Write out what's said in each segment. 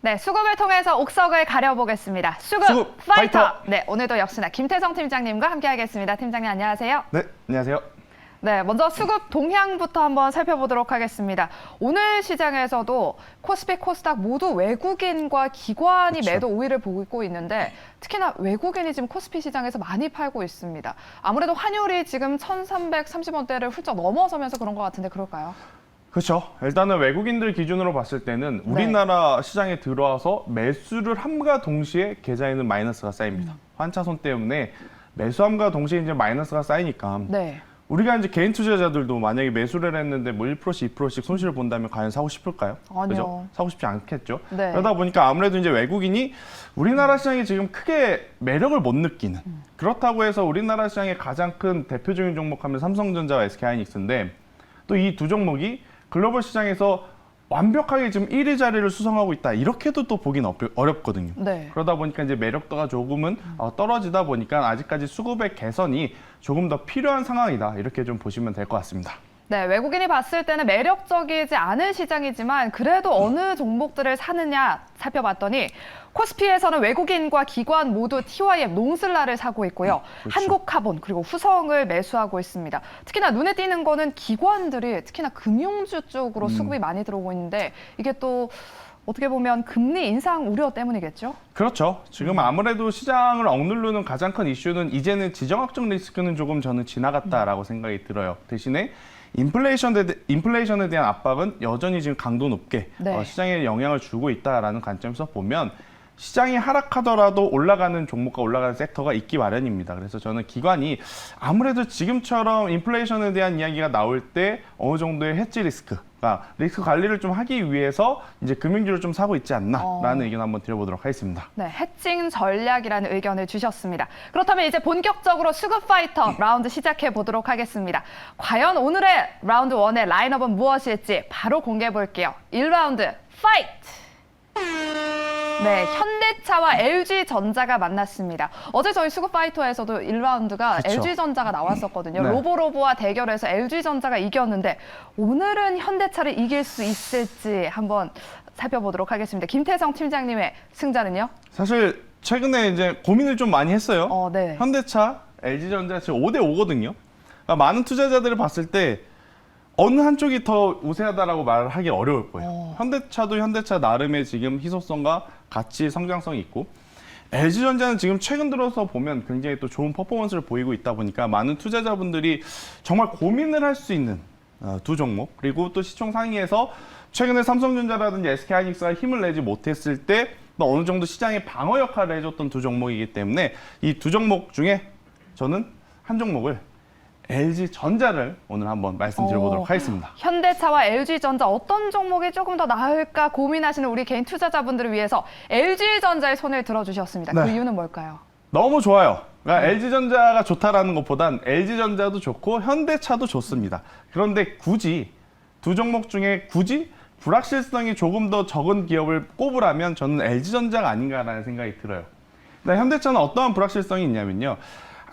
네, 수급을 통해서 옥석을 가려보겠습니다. 수급 파이터! 네, 오늘도 역시나 김태성 팀장님과 함께하겠습니다. 팀장님 안녕하세요. 네, 안녕하세요. 네, 먼저 수급 동향부터 한번 살펴보도록 하겠습니다. 오늘 시장에서도 코스피, 코스닥 모두 외국인과 기관이 그렇죠. 매도 우위를 보고 있는데 특히나 외국인이 지금 코스피 시장에서 많이 팔고 있습니다. 아무래도 환율이 지금 1,330원대를 훌쩍 넘어서면서 그런 것 같은데 그럴까요? 그렇죠. 일단은 외국인들 기준으로 봤을 때는 우리나라 시장에 들어와서 매수를 함과 동시에 계좌에는 마이너스가 쌓입니다. 환차손 때문에 매수함과 동시에 이제 마이너스가 쌓이니까 네. 우리가 이제 개인 투자자들도 만약에 매수를 했는데 뭐 1%씩 2%씩 손실을 본다면 과연 사고 싶을까요? 아니요. 그죠? 사고 싶지 않겠죠. 네. 그러다 보니까 아무래도 이제 외국인이 우리나라 시장이 지금 크게 매력을 못 느끼는 그렇다고 해서 우리나라 시장의 가장 큰 대표적인 종목하면 삼성전자와 SK하이닉스인데 또 이 두 종목이 글로벌 시장에서 완벽하게 지금 1위 자리를 수성하고 있다. 이렇게도 또 보기는 어렵거든요. 네. 그러다 보니까 이제 매력도가 조금은 떨어지다 보니까 아직까지 수급의 개선이 조금 더 필요한 상황이다. 이렇게 좀 보시면 될 것 같습니다. 네, 외국인이 봤을 때는 매력적이지 않은 시장이지만 그래도 어느 종목들을 사느냐 살펴봤더니 코스피에서는 외국인과 기관 모두 TYM, 농슬라를 사고 있고요. 그렇죠. 한국카본 그리고 후성을 매수하고 있습니다. 특히나 눈에 띄는 거는 기관들이 특히나 금융주 쪽으로 수급이 많이 들어오고 있는데 이게 또 어떻게 보면 금리 인상 우려 때문이겠죠? 그렇죠. 지금 아무래도 시장을 억누르는 가장 큰 이슈는 이제는 지정학적 리스크는 조금 저는 지나갔다라고 생각이 들어요. 대신에 인플레이션에 대한 압박은 여전히 지금 강도 높게 네. 시장에 영향을 주고 있다라는 관점에서 보면 시장이 하락하더라도 올라가는 종목과 올라가는 섹터가 있기 마련입니다. 그래서 저는 기관이 아무래도 지금처럼 인플레이션에 대한 이야기가 나올 때 어느 정도의 해지 리스크가 리스크 관리를 좀 하기 위해서 이제 금융주를 좀 사고 있지 않나라는 의견 한번 드려보도록 하겠습니다. 네, 해칭 전략이라는 의견을 주셨습니다. 그렇다면 이제 본격적으로 수급 파이터 라운드 시작해 보도록 하겠습니다. 과연 오늘의 라운드 1의 라인업은 무엇일지 바로 공개해 볼게요. 1라운드 파이트! 네, 현대차와 LG전자가 만났습니다. 어제 저희 수급 파이터에서도 1라운드가 그렇죠. LG전자가 나왔었거든요. 네. 로보로보와 대결해서 LG전자가 이겼는데 오늘은 현대차를 이길 수 있을지 한번 살펴보도록 하겠습니다. 김태성 팀장님의 승자는요? 사실 최근에 이제 고민을 좀 많이 했어요. 네. 현대차, LG전자 지금 5대5거든요. 그러니까 많은 투자자들을 봤을 때 어느 한쪽이 더 우세하다라고 말을 하기 어려울 거예요. 현대차도 현대차 나름의 지금 희소성과 가치, 성장성이 있고 LG전자는 지금 최근 들어서 보면 굉장히 또 좋은 퍼포먼스를 보이고 있다 보니까 많은 투자자분들이 정말 고민을 할 수 있는 두 종목 그리고 또 시총 상위에서 최근에 삼성전자라든지 SK하이닉스가 힘을 내지 못했을 때 또 어느 정도 시장의 방어 역할을 해줬던 두 종목이기 때문에 이 두 종목 중에 저는 한 종목을 LG전자를 오늘 한번 말씀드려보도록 하겠습니다. 현대차와 LG전자 어떤 종목이 조금 더 나을까 고민하시는 우리 개인 투자자분들을 위해서 LG전자의 손을 들어주셨습니다. 그 네. 이유는 뭘까요? 너무 좋아요. 그러니까 LG전자가 좋다라는 것보단 LG전자도 좋고 현대차도 좋습니다. 그런데 굳이 두 종목 중에 굳이 불확실성이 조금 더 적은 기업을 꼽으라면 저는 LG전자가 아닌가라는 생각이 들어요. 근데 현대차는 어떠한 불확실성이 있냐면요.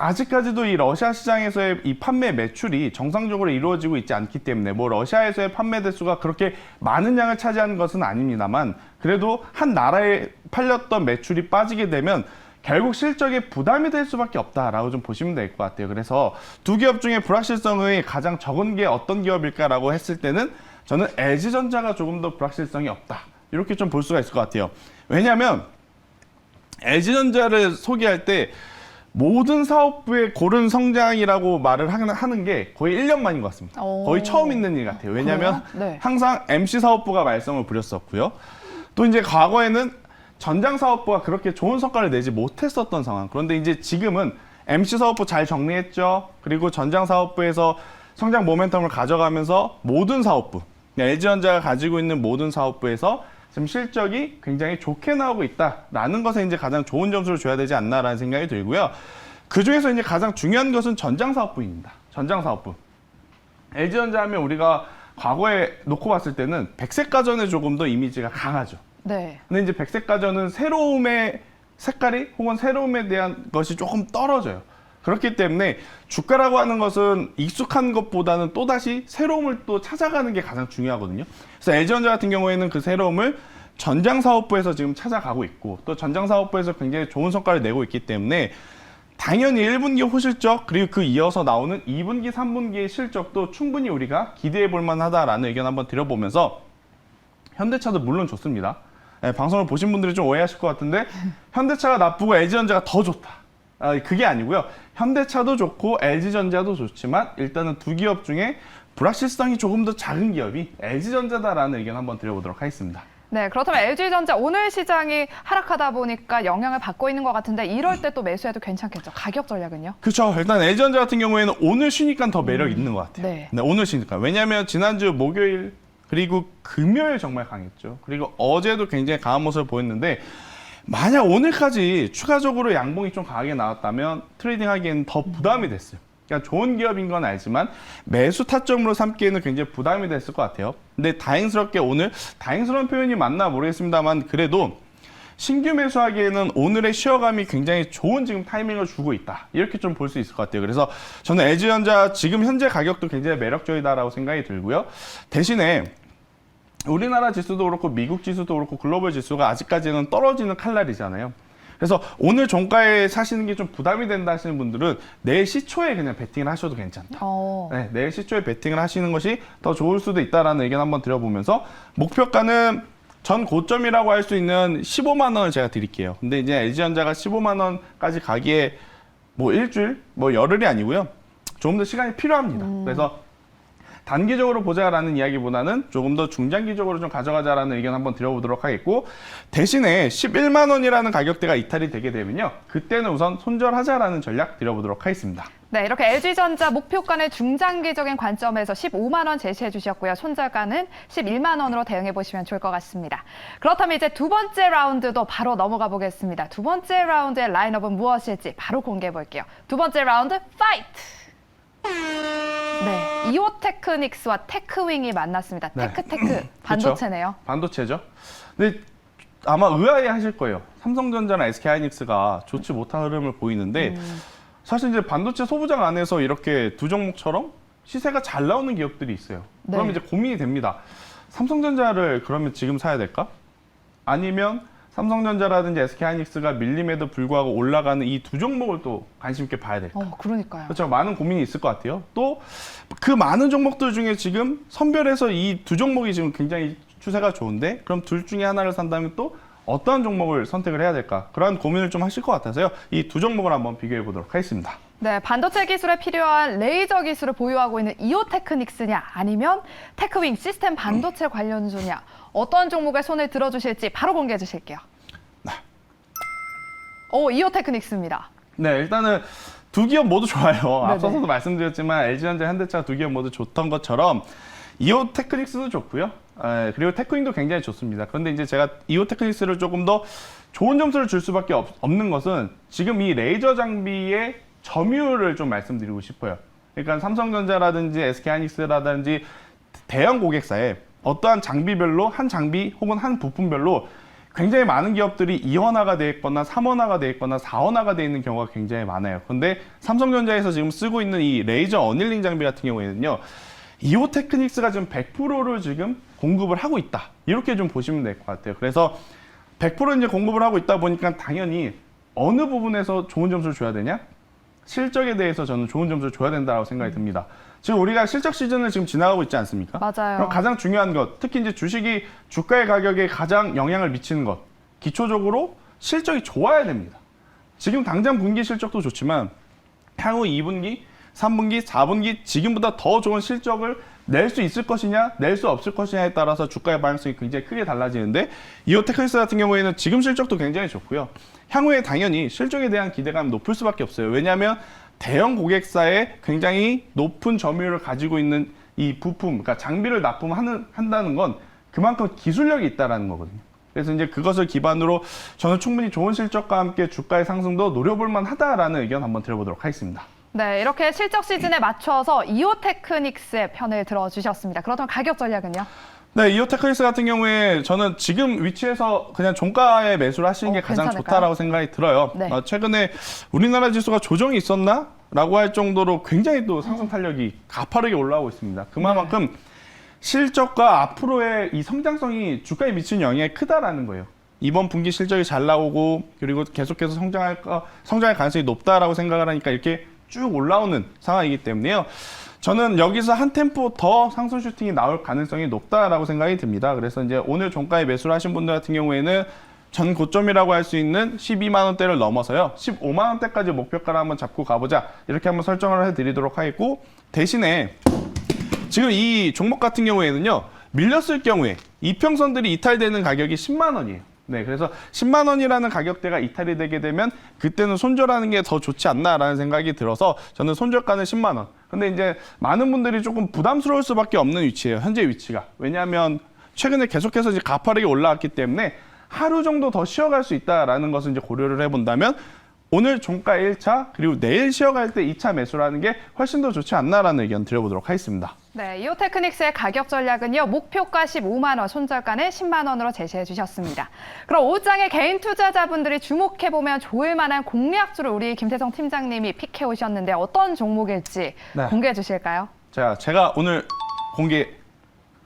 아직까지도 이 러시아 시장에서의 이 판매 매출이 정상적으로 이루어지고 있지 않기 때문에 뭐 러시아에서의 판매 대수가 그렇게 많은 양을 차지하는 것은 아닙니다만 그래도 한 나라에 팔렸던 매출이 빠지게 되면 결국 실적에 부담이 될 수밖에 없다라고 좀 보시면 될 것 같아요. 그래서 두 기업 중에 불확실성이 가장 적은 게 어떤 기업일까라고 했을 때는 저는 LG전자가 조금 더 불확실성이 없다. 이렇게 좀 볼 수가 있을 것 같아요. 왜냐하면 LG전자를 소개할 때 모든 사업부의 고른 성장이라고 말을 하는 게 거의 1년 만인 것 같습니다. 거의 처음 있는 일 같아요. 왜냐하면 네. 항상 MC 사업부가 말썽을 부렸었고요. 또 이제 과거에는 전장 사업부가 그렇게 좋은 성과를 내지 못했었던 상황. 그런데 이제 지금은 MC 사업부 잘 정리했죠. 그리고 전장 사업부에서 성장 모멘텀을 가져가면서 모든 사업부, LG전자가 가지고 있는 모든 사업부에서 지금 실적이 굉장히 좋게 나오고 있다라는 것에 이제 가장 좋은 점수를 줘야 되지 않나라는 생각이 들고요. 그 중에서 이제 가장 중요한 것은 전장 사업부입니다. 전장 사업부. LG전자 하면 우리가 과거에 놓고 봤을 때는 백색가전에 조금 더 이미지가 강하죠. 네. 근데 이제 백색가전은 새로움의 색깔이 혹은 새로움에 대한 것이 조금 떨어져요. 그렇기 때문에 주가라고 하는 것은 익숙한 것보다는 또다시 새로움을 또 찾아가는 게 가장 중요하거든요. 그래서 LG전자 같은 경우에는 그 새로움을 전장사업부에서 지금 찾아가고 있고 또 전장사업부에서 굉장히 좋은 성과를 내고 있기 때문에 당연히 1분기 호실적 그리고 그 이어서 나오는 2분기, 3분기의 실적도 충분히 우리가 기대해 볼 만하다라는 의견 한번 드려보면서 현대차도 물론 좋습니다. 네, 방송을 보신 분들이 좀 오해하실 것 같은데 현대차가 나쁘고 LG전자가 더 좋다. 그게 아니고요. 현대차도 좋고 LG전자도 좋지만 일단은 두 기업 중에 불확실성이 조금 더 작은 기업이 LG전자다라는 의견 한번 드려보도록 하겠습니다. 네, 그렇다면 LG전자 오늘 시장이 하락하다 보니까 영향을 받고 있는 것 같은데 이럴 때 또 매수해도 괜찮겠죠? 가격 전략은요? 그렇죠. 일단 LG전자 같은 경우에는 오늘 쉬니까 더 매력 있는 것 같아요. 네. 오늘 쉬니까. 왜냐하면 지난주 목요일 그리고 금요일 정말 강했죠. 그리고 어제도 굉장히 강한 모습을 보였는데 만약 오늘까지 추가적으로 양봉이 좀 강하게 나왔다면 트레이딩하기에는 더 부담이 됐어요. 그러니까 좋은 기업인 건 알지만 매수 타점으로 삼기에는 굉장히 부담이 됐을 것 같아요. 근데 다행스럽게 오늘, 다행스러운 표현이 맞나 모르겠습니다만 그래도 신규 매수하기에는 오늘의 쉬어감이 굉장히 좋은 지금 타이밍을 주고 있다. 이렇게 좀 볼 수 있을 것 같아요. 그래서 저는 LG전자 지금 현재 가격도 굉장히 매력적이다라고 생각이 들고요. 대신에 우리나라 지수도 그렇고 미국 지수도 그렇고 글로벌 지수가 아직까지는 떨어지는 칼날이잖아요. 그래서 오늘 종가에 사시는 게 좀 부담이 된다 하시는 분들은 내일 시초에 그냥 베팅을 하셔도 괜찮다. 네, 내일 시초에 베팅을 하시는 것이 더 좋을 수도 있다라는 의견 한번 드려보면서 목표가는 전 고점이라고 할 수 있는 15만 원을 제가 드릴게요. 근데 이제 LG전자가 15만 원까지 가기에 뭐 일주일, 뭐 열흘이 아니고요. 조금 더 시간이 필요합니다. 그래서 단기적으로 보자라는 이야기보다는 조금 더 중장기적으로 좀 가져가자라는 의견 한번 드려보도록 하겠고 대신에 11만 원이라는 가격대가 이탈이 되게 되면요. 그때는 우선 손절하자라는 전략 드려보도록 하겠습니다. 네, 이렇게 LG전자 목표가는 중장기적인 관점에서 15만 원 제시해 주셨고요. 손절가는 11만 원으로 대응해 보시면 좋을 것 같습니다. 그렇다면 이제 두 번째 라운드도 바로 넘어가 보겠습니다. 두 번째 라운드의 라인업은 무엇일지 바로 공개해 볼게요. 두 번째 라운드 파이트! 네, 이오테크닉스와 테크윙이 만났습니다. 네. 테크 반도체네요. 그렇죠? 반도체죠. 근데 아마 의아해하실 거예요. 삼성전자나 SK하이닉스가 좋지 못한 흐름을 보이는데 사실 이제 반도체 소부장 안에서 이렇게 두 종목처럼 시세가 잘 나오는 기업들이 있어요. 네. 그럼 이제 고민이 됩니다. 삼성전자를 그러면 지금 사야 될까? 아니면 삼성전자라든지 SK하이닉스가 밀림에도 불구하고 올라가는 이 두 종목을 또 관심 있게 봐야 될까? 그러니까요. 그렇죠. 많은 고민이 있을 것 같아요. 또 그 많은 종목들 중에 지금 선별해서 이 두 종목이 지금 굉장히 추세가 좋은데 그럼 둘 중에 하나를 산다면 또 어떠한 종목을 선택을 해야 될까? 그러한 고민을 좀 하실 것 같아서요. 이 두 종목을 한번 비교해 보도록 하겠습니다. 네, 반도체 기술에 필요한 레이저 기술을 보유하고 있는 이오테크닉스냐 아니면 테크윙 시스템 반도체 관련주냐 어떤 종목에 손을 들어주실지 바로 공개해 주실게요. 네. 이오테크닉스입니다. 네, 일단은 두 기업 모두 좋아요. 네네. 앞서서도 말씀드렸지만 LG전자, 현대차 두 기업 모두 좋던 것처럼 이오테크닉스도 좋고요. 그리고 테크윙도 굉장히 좋습니다. 그런데 이제 제가 이오테크닉스를 조금 더 좋은 점수를 줄 수밖에 없는 것은 지금 이 레이저 장비의 점유율을 좀 말씀드리고 싶어요. 그러니까 삼성전자라든지 SK하이닉스라든지 대형 고객사에 어떠한 장비별로 한 장비 혹은 한 부품별로 굉장히 많은 기업들이 2원화가 돼 있거나 3원화가 돼 있거나 4원화가 돼 있는 경우가 굉장히 많아요. 근데 삼성전자에서 지금 쓰고 있는 이 레이저 어닐링 장비 같은 경우에는요. 이오테크닉스가 지금 100%를 지금 공급을 하고 있다. 이렇게 좀 보시면 될 것 같아요. 그래서 100% 이제 공급을 하고 있다 보니까 당연히 어느 부분에서 좋은 점수를 줘야 되냐? 실적에 대해서 저는 좋은 점수를 줘야 된다고 생각이 듭니다. 지금 우리가 실적 시즌을 지금 지나가고 있지 않습니까? 맞아요. 그럼 가장 중요한 것, 특히 이제 주식이 주가의 가격에 가장 영향을 미치는 것, 기초적으로 실적이 좋아야 됩니다. 지금 당장 분기 실적도 좋지만 향후 2분기, 3분기, 4분기 지금보다 더 좋은 실적을 낼 수 있을 것이냐, 낼 수 없을 것이냐에 따라서 주가의 방향성이 굉장히 크게 달라지는데 이오테크닉스 같은 경우에는 지금 실적도 굉장히 좋고요. 향후에 당연히 실적에 대한 기대감이 높을 수밖에 없어요. 왜냐하면 대형 고객사에 굉장히 높은 점유율을 가지고 있는 이 부품, 그러니까 장비를 납품한다는 건 그만큼 기술력이 있다는 거거든요. 그래서 이제 그것을 기반으로 저는 충분히 좋은 실적과 함께 주가의 상승도 노려볼 만하다라는 의견 한번 드려보도록 하겠습니다. 네, 이렇게 실적 시즌에 맞춰서 이오테크닉스의 편을 들어주셨습니다. 그렇다면 가격 전략은요? 네, 이오테크닉스 같은 경우에 저는 지금 위치에서 그냥 종가에 매수를 하시는 게 가장 괜찮을까요? 좋다라고 생각이 들어요. 네. 최근에 우리나라 지수가 조정이 있었나? 라고 할 정도로 굉장히 또 상승 탄력이 가파르게 올라오고 있습니다. 그만큼 실적과 앞으로의 이 성장성이 주가에 미치는 영향이 크다라는 거예요. 이번 분기 실적이 잘 나오고 그리고 계속해서 성장할 가능성이 높다라고 생각을 하니까 이렇게 쭉 올라오는 상황이기 때문에요. 저는 여기서 한 템포 더 상승 슈팅이 나올 가능성이 높다라고 생각이 듭니다. 그래서 이제 오늘 종가에 매수를 하신 분들 같은 경우에는 전 고점이라고 할 수 있는 12만 원대를 넘어서요. 15만 원대까지 목표가를 한번 잡고 가보자. 이렇게 한번 설정을 해드리도록 하겠고, 대신에 지금 이 종목 같은 경우에는요. 밀렸을 경우에 이평선들이 이탈되는 가격이 10만 원이에요. 네, 그래서 10만 원이라는 가격대가 이탈이 되게 되면 그때는 손절하는 게 더 좋지 않나라는 생각이 들어서 저는 손절가는 10만 원. 근데 이제 많은 분들이 조금 부담스러울 수밖에 없는 위치예요. 현재 위치가. 왜냐하면 최근에 계속해서 이제 가파르게 올라왔기 때문에 하루 정도 더 쉬어갈 수 있다라는 것을 이제 고려를 해본다면 오늘 종가 1차 그리고 내일 쉬어갈 때 2차 매수를 하는 게 훨씬 더 좋지 않나라는 의견 드려보도록 하겠습니다. 네, 이오테크닉스의 가격 전략은요. 목표가 15만 원, 손절가는 10만 원으로 제시해 주셨습니다. 그럼 오장의 개인 투자자분들이 주목해보면 좋을 만한 공략주를 우리 김태성 팀장님이 픽해 오셨는데 어떤 종목일지 네. 공개해 주실까요? 자, 제가 오늘 공개해온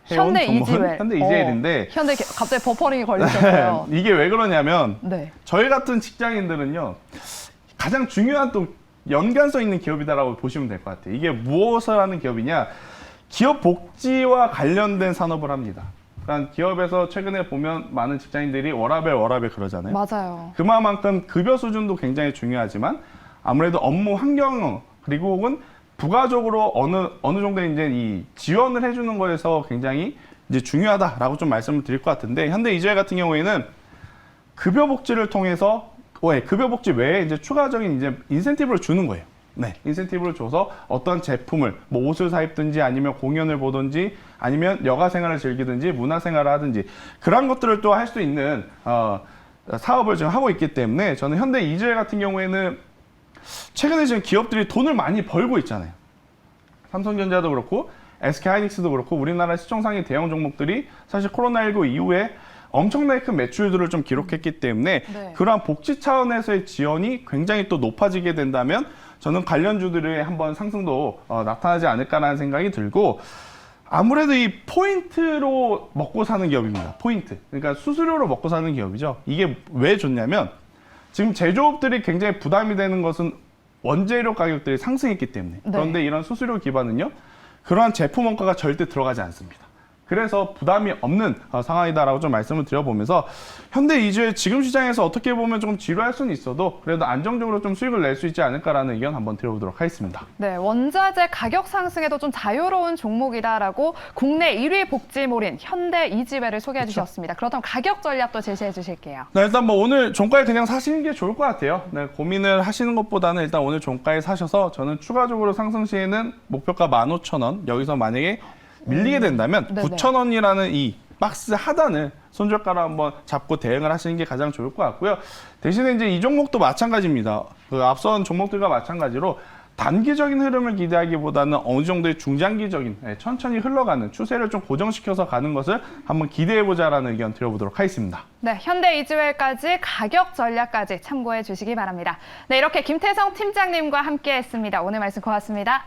현대 종목은 이지웰. 현대 이지웰인데 현대 갑자기 버퍼링이 걸리셨어요. 이게 왜 그러냐면 네. 저희 같은 직장인들은요. 가장 중요한 또 연관성 있는 기업이다라고 보시면 될 것 같아요. 이게 무엇을 하는 기업이냐? 기업 복지와 관련된 산업을 합니다. 그러니까 기업에서 최근에 보면 많은 직장인들이 워라밸 그러잖아요. 맞아요. 그만큼 급여 수준도 굉장히 중요하지만 아무래도 업무 환경 그리고 혹은 부가적으로 어느 정도 이제 이 지원을 해주는 거에서 굉장히 이제 중요하다라고 좀 말씀을 드릴 것 같은데 현대 이지웰 같은 경우에는 급여 복지를 통해서 급여 복지 외에 이제 추가적인 이제 인센티브를 주는 거예요. 네, 인센티브를 줘서 어떤 제품을 뭐 옷을 사 입든지 아니면 공연을 보든지 아니면 여가 생활을 즐기든지 문화 생활을 하든지 그런 것들을 또 할 수 있는 사업을 지금 하고 있기 때문에 저는 현대 이지웰 같은 경우에는 최근에 지금 기업들이 돈을 많이 벌고 있잖아요. 삼성전자도 그렇고 SK하이닉스도 그렇고 우리나라 시총상위 대형 종목들이 사실 코로나19 이후에 엄청나게 큰 매출들을 좀 기록했기 때문에 네. 그러한 복지 차원에서의 지원이 굉장히 또 높아지게 된다면 저는 관련주들의 한번 상승도 나타나지 않을까라는 생각이 들고 아무래도 이 포인트로 먹고 사는 기업입니다. 포인트. 그러니까 수수료로 먹고 사는 기업이죠. 이게 왜 좋냐면 지금 제조업들이 굉장히 부담이 되는 것은 원재료 가격들이 상승했기 때문에. 네. 그런데 이런 수수료 기반은요. 그러한 제품 원가가 절대 들어가지 않습니다. 그래서 부담이 없는 상황이다라고 좀 말씀을 드려보면서 현대 이지웰 지금 시장에서 어떻게 보면 좀 지루할 수는 있어도 그래도 안정적으로 좀 수익을 낼 수 있지 않을까라는 의견 한번 드려보도록 하겠습니다. 네, 원자재 가격 상승에도 좀 자유로운 종목이다라고 국내 1위 복지몰인 현대 이지웰을 소개해 주셨습니다. 그렇다면 가격 전략도 제시해 주실게요. 네, 일단 뭐 오늘 종가에 그냥 사시는 게 좋을 것 같아요. 네, 고민을 하시는 것보다는 일단 오늘 종가에 사셔서 저는 추가적으로 상승 시에는 목표가 15,000원 여기서 만약에 밀리게 된다면 네네. 9,000원이라는 이 박스 하단을 손절가로 한번 잡고 대응을 하시는 게 가장 좋을 것 같고요. 대신에 이제 이 종목도 마찬가지입니다. 그 앞선 종목들과 마찬가지로 단기적인 흐름을 기대하기보다는 어느 정도의 중장기적인 천천히 흘러가는 추세를 좀 고정시켜서 가는 것을 한번 기대해보자라는 의견 드려보도록 하겠습니다. 네, 현대 이지웰까지 가격 전략까지 참고해 주시기 바랍니다. 네, 이렇게 김태성 팀장님과 함께했습니다. 오늘 말씀 고맙습니다.